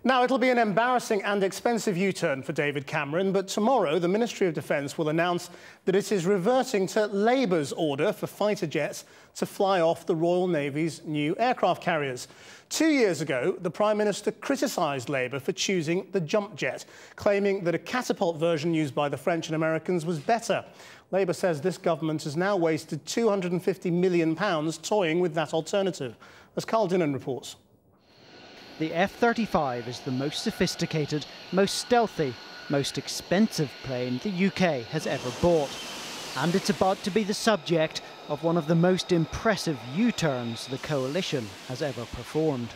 Now, it'll be an embarrassing and expensive U-turn for David Cameron, but tomorrow the Ministry of Defence will announce that it is reverting to Labour's order for fighter jets to fly off the Royal Navy's new aircraft carriers. 2 years ago, the Prime Minister criticised Labour for choosing the jump jet, claiming that a catapult version used by the French and Americans was better. Labour says this government has now wasted £250 million toying with that alternative, as Carl Dinnen reports. The F-35 is the most sophisticated, most stealthy, most expensive plane the UK has ever bought. And it's about to be the subject of one of the most impressive U-turns the coalition has ever performed.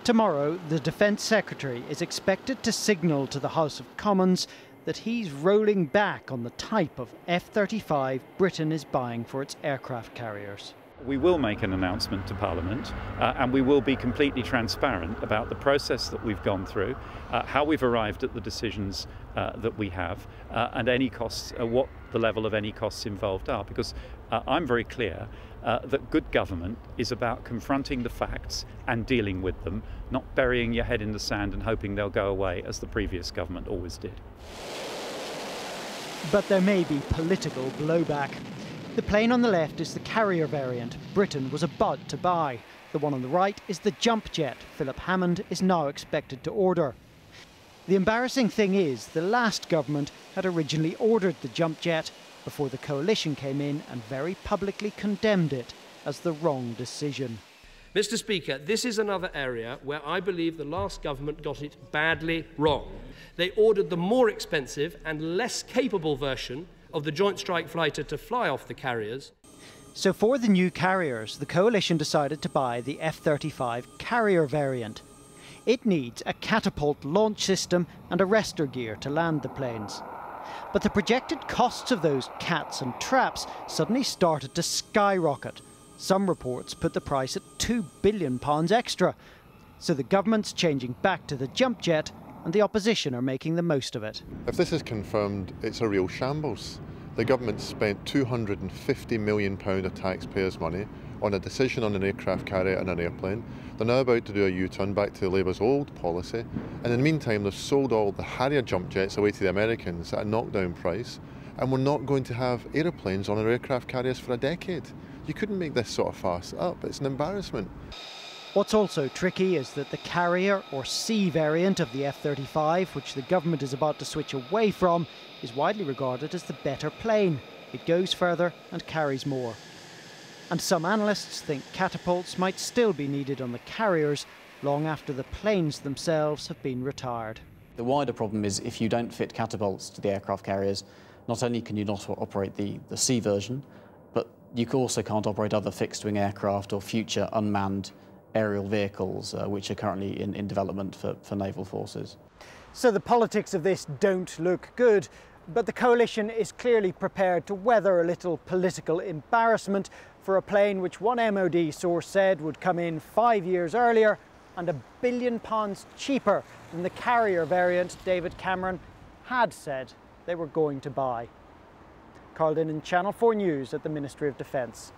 Tomorrow, the Defence Secretary is expected to signal to the House of Commons that he's rolling back on the type of F-35 Britain is buying for its aircraft carriers. We will make an announcement to Parliament and we will be completely transparent about the process that we've gone through, how we've arrived at the decisions that we have and any costs, what the level of any costs involved are, because I'm very clear that good government is about confronting the facts and dealing with them, not burying your head in the sand and hoping they'll go away as the previous government always did. But there may be political blowback. The plane on the left is the carrier variant Britain was about to buy. The one on the right is the jump jet Phillip Hammond is now expected to order. The embarrassing thing is the last government had originally ordered the jump jet before the coalition came in and very publicly condemned it as the wrong decision. Mr. Speaker, this is another area where I believe the last government got it badly wrong. They ordered the more expensive and less capable version of the Joint Strike Fighter to fly off the carriers. So for the new carriers, the coalition decided to buy the F-35 carrier variant. It needs a catapult launch system and arrestor gear to land the planes. But the projected costs of those cats and traps suddenly started to skyrocket. Some reports put the price at £2 billion extra. So the government's changing back to the jump jet and the opposition are making the most of it. If this is confirmed, it's a real shambles. The government spent £250 million of taxpayers' money on a decision on an aircraft carrier and an airplane. They're now about to do a U-turn back to Labour's old policy, and in the meantime they've sold all the Harrier jump jets away to the Americans at a knockdown price, and we're not going to have aeroplanes on our aircraft carriers for a decade. You couldn't make this sort of farce up. It's an embarrassment. What's also tricky is that the carrier or C variant of the F-35, which the government is about to switch away from, is widely regarded as the better plane. It goes further and carries more. And some analysts think catapults might still be needed on the carriers long after the planes themselves have been retired. The wider problem is if you don't fit catapults to the aircraft carriers, not only can you not operate the C version, but you also can't operate other fixed-wing aircraft or future unmanned aerial vehicles which are currently in development for naval forces. So the politics of this don't look good, but the coalition is clearly prepared to weather a little political embarrassment for a plane which one MOD source said would come in 5 years earlier and £1 billion cheaper than the carrier variant David Cameron had said they were going to buy. Carl Dinnen, Channel 4 News at the Ministry of Defence.